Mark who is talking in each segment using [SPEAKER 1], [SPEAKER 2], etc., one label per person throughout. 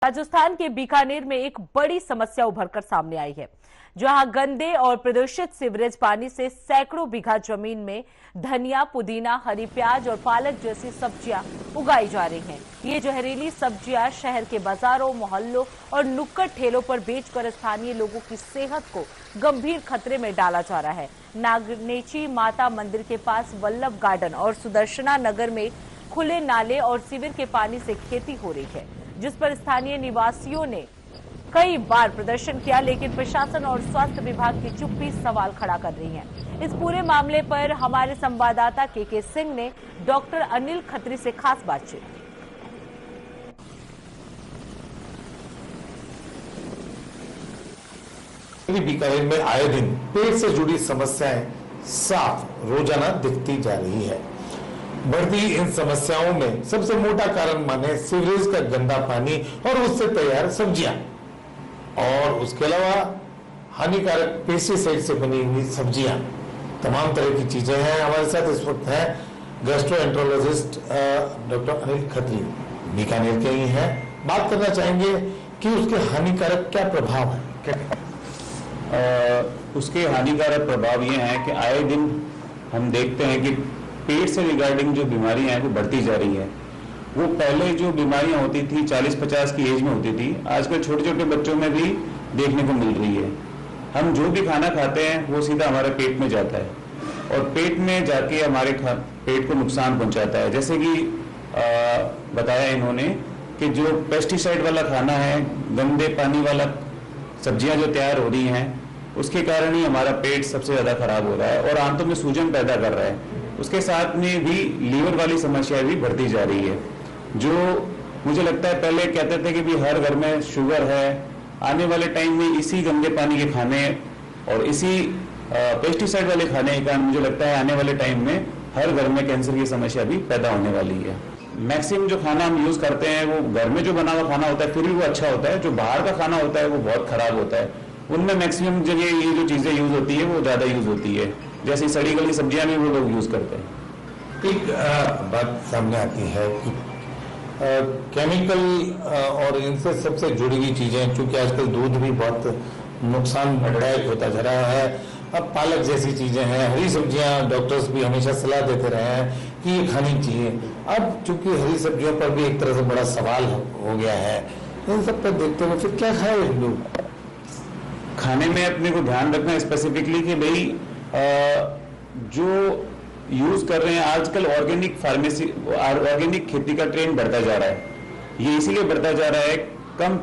[SPEAKER 1] राजस्थान के बीकानेर में एक बड़ी समस्या उभरकर सामने आई है, जहां गंदे और प्रदूषित सीवरेज पानी से सैकड़ों बीघा जमीन में धनिया, पुदीना, हरी प्याज और पालक जैसी सब्जियां उगाई जा रही हैं। ये जहरीली सब्जियां शहर के बाजारों, मोहल्लों और नुक्कड़ ठेलों पर बेचकर स्थानीय लोगों की सेहत को गंभीर खतरे में डाला जा रहा है। नागनेची माता मंदिर के पास वल्लभ गार्डन और सुदर्शना नगर में खुले नाले और सीवर के पानी से खेती हो रही है, जिस पर स्थानीय निवासियों ने कई बार प्रदर्शन किया, लेकिन प्रशासन और स्वास्थ्य विभाग की चुप्पी सवाल खड़ा कर रही है। इस पूरे मामले पर हमारे संवाददाता के सिंह ने डॉक्टर अनिल खत्री से खास बातचीत की।
[SPEAKER 2] बीकानेर में आए दिन पेट से जुड़ी समस्याएं साफ रोजाना दिखती जा रही है। बढ़ती इन समस्याओं में सबसे मोटा कारण माने सीवरेज का गंदा पानी और उससे तैयार सब्जियां, और उसके अलावा हानिकारक पेस्टिसाइड से बनी हुई सब्जियां, तमाम तरह की चीजें हैं। हमारे साथ इस वक्त है गैस्ट्रोएंटरोलॉजिस्ट डॉक्टर अनिल खत्री, बीकानेर के ही हैं। बात करना चाहेंगे कि उसके हानिकारक क्या प्रभाव है।
[SPEAKER 3] उसके हानिकारक प्रभाव ये हैं कि आए दिन हम देखते हैं कि पेट से रिगार्डिंग जो बीमारियां हैं वो बढ़ती जा रही है। वो पहले जो बीमारियां होती थी 40-50 की एज में होती थी, आजकल छोटे छोटे बच्चों में भी देखने को मिल रही है। हम जो भी खाना खाते हैं वो सीधा हमारे पेट में जाता है और पेट में जाके हमारे पेट को नुकसान पहुंचाता है। जैसे कि बताया इन्होंने कि जो पेस्टिसाइड वाला खाना है, गंदे पानी वाला सब्जियां जो तैयार हो रही हैं, उसके कारण ही हमारा पेट सबसे ज्यादा खराब हो रहा है और आंतों में सूजन पैदा कर रहा है। उसके साथ में भी लीवर वाली समस्या भी बढ़ती जा रही है। जो मुझे लगता है पहले कहते थे कि भी हर घर में शुगर है, आने वाले टाइम में इसी गंदे पानी के खाने और इसी पेस्टिसाइड वाले खाने के कारण मुझे लगता है आने वाले टाइम में हर घर में कैंसर की समस्या भी पैदा होने वाली है। मैक्सिमम जो खाना हम यूज करते हैं वो घर में जो बना हुआ खाना होता है, फिर भी वो अच्छा होता है। जो बाहर का खाना होता है वो बहुत खराब होता है। उनमें मैक्सिमम जगह ये जो चीजें यूज होती है वो ज्यादा यूज होती है, जैसे सड़ी गली सब्जियां भी वो लोग यूज करते हैं।
[SPEAKER 2] एक बात सामने आती है कि केमिकल और इनसे सबसे जुड़ी हुई चीजें, चूंकि आजकल दूध भी बहुत नुकसानदायक होता जा रहा है। अब पालक जैसी चीजें हैं, हरी सब्जियां डॉक्टर्स भी हमेशा सलाह देते रहे हैं कि ये खानी चाहिए। अब चूंकि हरी सब्जियों पर भी एक तरह से बड़ा सवाल हो गया है, इन सब पर देखते हुए फिर क्या खाए लोग।
[SPEAKER 3] खाने में अपने को ध्यान रखना स्पेसिफिकली कि भाई जो यूज कर रहे हैं आजकल ऑर्गेनिक फार्मेसी, ऑर्गेनिक खेती का ट्रेंड बढ़ता जा रहा है। ये इसीलिए बढ़ता जा रहा है, कम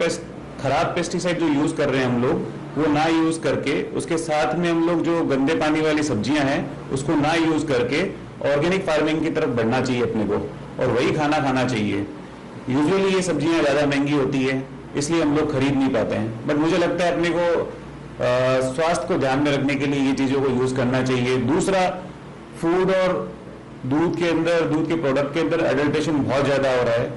[SPEAKER 3] खराब पेस्टिसाइड जो यूज कर रहे हैं हम लोग वो ना यूज करके, उसके साथ में हम लोग जो गंदे पानी वाली सब्जियां हैं उसको ना यूज करके ऑर्गेनिक फार्मिंग की तरफ बढ़ना चाहिए अपने को, और वही खाना खाना चाहिए। यूजुअली ये सब्जियां ज्यादा महंगी होती है, इसलिए हम लोग खरीद नहीं पाते हैं। बट मुझे लगता है अपने को स्वास्थ्य को ध्यान में रखने के लिए ये चीजों को यूज करना चाहिए। दूसरा, फूड और दूध के अंदर, दूध के प्रोडक्ट के अंदर एडल्ट्रेशन बहुत ज्यादा हो रहा है।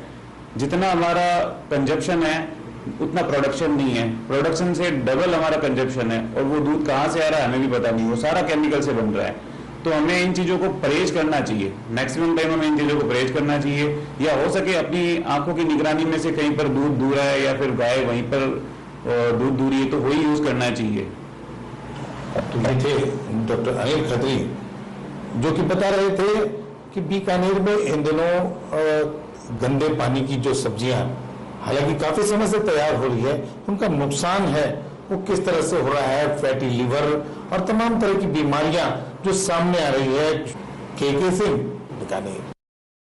[SPEAKER 3] जितना हमारा कंजप्शन है उतना प्रोडक्शन नहीं है, प्रोडक्शन से डबल हमारा कंजप्शन है, और वो दूध कहाँ से आ रहा है हमें भी पता नहीं, वो सारा केमिकल से बन रहा है। तो हमें इन चीजों को परहेज करना चाहिए, मैक्सिमम टाइम हमें इन चीजों को परहेज करना चाहिए, या हो सके अपनी आंखों की निगरानी में से कहीं पर दूध दूर है या फिर गाय वहीं पर दूध दूरी है तो वही यूज करना चाहिए।
[SPEAKER 2] तो ये थे डॉक्टर अनिल खत्री, जो कि बता रहे थे कि बीकानेर में इन दिनों गंदे पानी की जो सब्जियां, हालांकि काफी समय से तैयार हो रही है, उनका नुकसान है वो किस तरह से हो रहा है। फैटी लीवर और तमाम तरह की बीमारियां जो सामने आ रही है। के सिंह, बीकानेर।